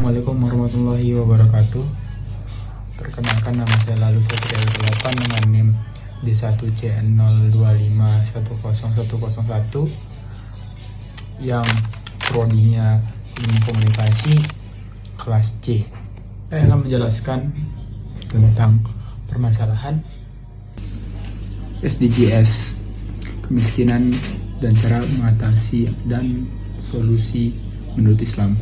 Assalamualaikum warahmatullahi wabarakatuh. Perkenalkan, nama saya Lalu Satria 8 dengan NIM D1CN02510101 yang prodinya Ilmu Komunikasi kelas C. Saya akan menjelaskan tentang permasalahan SDGs, kemiskinan dan cara mengatasi dan solusi menurut Islam.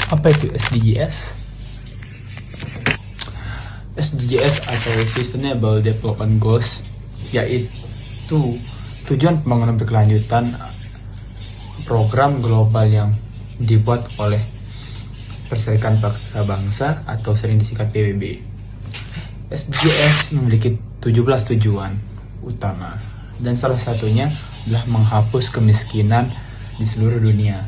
Apa itu SDGs? SDGs atau Sustainable Development Goals yaitu tujuan pembangunan berkelanjutan, program global yang dibuat oleh Perserikatan Bangsa-Bangsa atau sering disingkat PBB. SDGs memiliki 17 tujuan utama dan salah satunya adalah menghapus kemiskinan di seluruh dunia.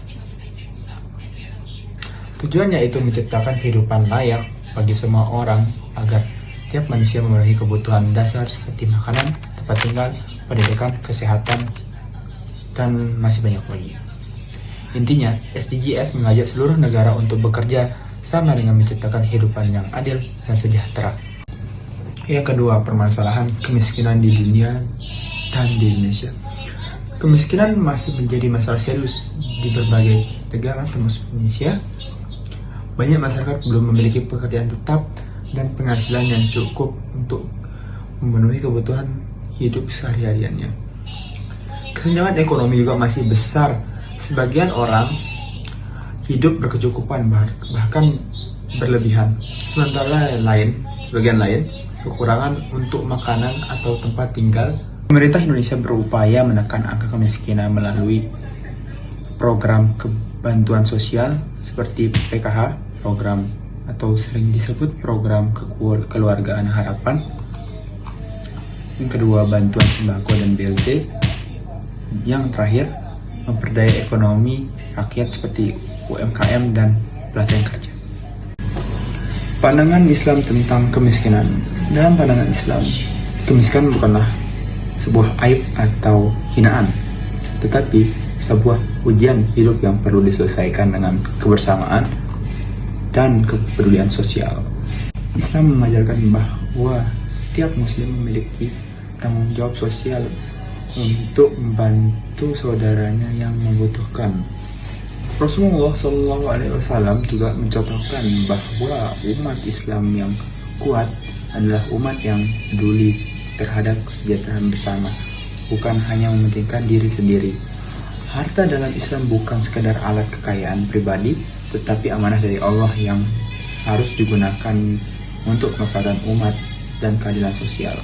Tujuannya itu menciptakan kehidupan layak bagi semua orang agar tiap manusia memenuhi kebutuhan dasar seperti makanan, tempat tinggal, pendidikan, kesehatan, dan masih banyak lagi. Intinya, SDGs mengajak seluruh negara untuk bekerja sama dengan menciptakan kehidupan yang adil dan sejahtera. Yang kedua, permasalahan kemiskinan di dunia dan di Indonesia. Kemiskinan masih menjadi masalah serius di berbagai negara termasuk Indonesia. Banyak masyarakat belum memiliki pekerjaan tetap dan penghasilan yang cukup untuk memenuhi kebutuhan hidup sehari-hariannya. Kesenjangan ekonomi juga masih besar. Sebagian orang hidup berkecukupan bahkan berlebihan. Sementara sebagian lain kekurangan untuk makanan atau tempat tinggal. Pemerintah Indonesia berupaya menekan angka kemiskinan melalui program bantuan sosial seperti PKH, program atau sering disebut program kekeluargaan harapan. Yang kedua, bantuan sembako dan BLT. Yang terakhir, memperdaya ekonomi rakyat seperti UMKM dan pelatihan kerja. Pandangan Islam tentang kemiskinan. Dalam pandangan Islam, kemiskinan bukanlah sebuah aib atau hinaan, tetapi sebuah ujian hidup yang perlu diselesaikan dengan kebersamaan dan kepedulian sosial. Islam mengajarkan bahwa setiap muslim memiliki tanggung jawab sosial untuk membantu saudaranya yang membutuhkan. Rasulullah SAW juga mencontohkan bahwa umat Islam yang kuat adalah umat yang peduli terhadap kesejahteraan bersama, bukan hanya mementingkan diri sendiri. Harta dalam Islam bukan sekadar alat kekayaan pribadi, tetapi amanah dari Allah yang harus digunakan untuk kemaslahatan umat dan keadilan sosial.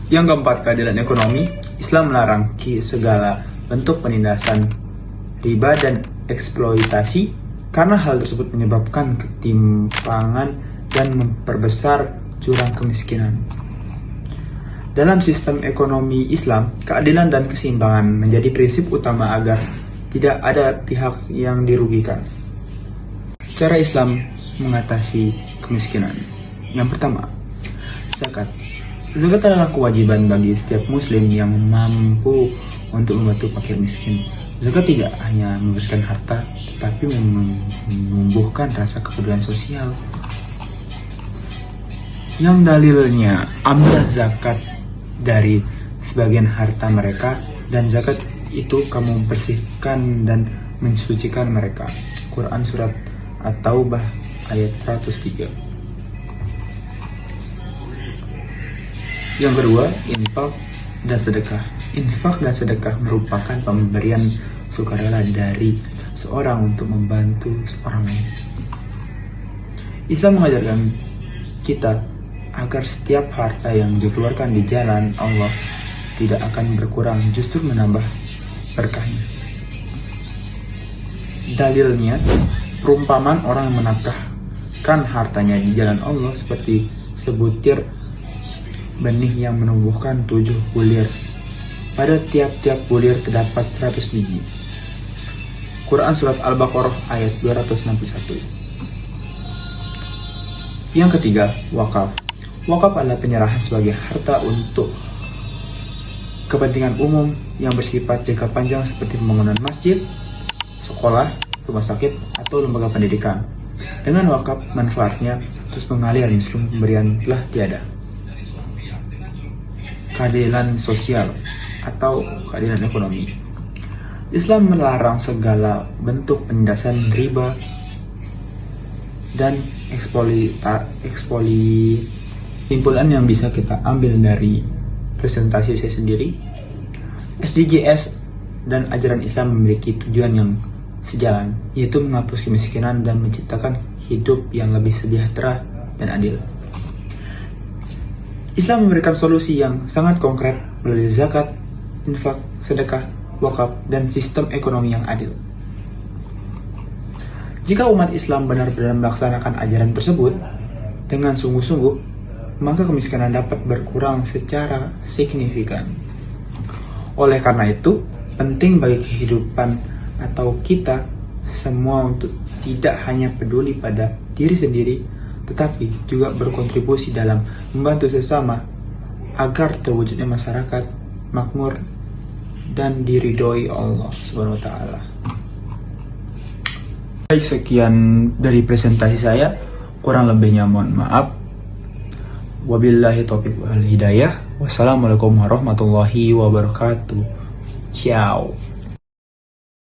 Yang keempat, keadilan ekonomi. Islam melarang segala bentuk penindasan, riba dan eksploitasi karena hal tersebut menyebabkan ketimpangan dan memperbesar jurang kemiskinan. Dalam sistem ekonomi Islam, keadilan dan keseimbangan menjadi prinsip utama agar tidak ada pihak yang dirugikan. Cara Islam mengatasi kemiskinan. Yang pertama, zakat. Zakat adalah kewajiban bagi setiap muslim yang mampu untuk membantu fakir miskin. Zakat tidak hanya memberikan harta, tetapi menumbuhkan rasa kepedulian sosial. Yang dalilnya, ambil zakat dari sebagian harta mereka, dan zakat itu kamu bersihkan dan mensucikan mereka. Quran Surat At-Taubah ayat 103. Yang kedua, infak dan sedekah. Infak dan sedekah merupakan pemberian sukarela dari seorang untuk membantu orang lain. Islam mengajarkan kita agar setiap harta yang dikeluarkan di jalan Allah tidak akan berkurang, justru menambah berkahnya. Dalilnya, perumpamaan orang menafkahkan hartanya di jalan Allah seperti sebutir benih yang menumbuhkan 7 bulir. Pada tiap-tiap bulir terdapat 100 biji. Quran Surat Al-Baqarah ayat 261. Yang ketiga, wakaf. Wakaf adalah penyerahan sebagai harta untuk kepentingan umum yang bersifat jangka panjang seperti pembangunan masjid, sekolah, rumah sakit, atau lembaga pendidikan. Dengan wakaf, manfaatnya terus mengalir meskipun pemberian telah tiada. Keadilan sosial atau keadilan ekonomi. Islam melarang segala bentuk penindasan riba dan Simpulan yang bisa kita ambil dari presentasi saya sendiri, SDGs dan ajaran Islam memiliki tujuan yang sejalan, yaitu menghapus kemiskinan dan menciptakan hidup yang lebih sejahtera dan adil. Islam memberikan solusi yang sangat konkret melalui zakat, infak, sedekah, wakaf, dan sistem ekonomi yang adil. Jika umat Islam benar-benar melaksanakan ajaran tersebut dengan sungguh-sungguh, maka kemiskinan dapat berkurang secara signifikan. Oleh karena itu, penting bagi kehidupan atau kita semua untuk tidak hanya peduli pada diri sendiri, tetapi juga berkontribusi dalam membantu sesama agar terwujudnya masyarakat makmur dan diridhoi Allah Subhanahu wa taala. Baik, sekian dari presentasi saya, kurang lebihnya mohon maaf. Wabillahi taufiq wal hidayah. Wassalamualaikum warahmatullahi wabarakatuh. Ciao.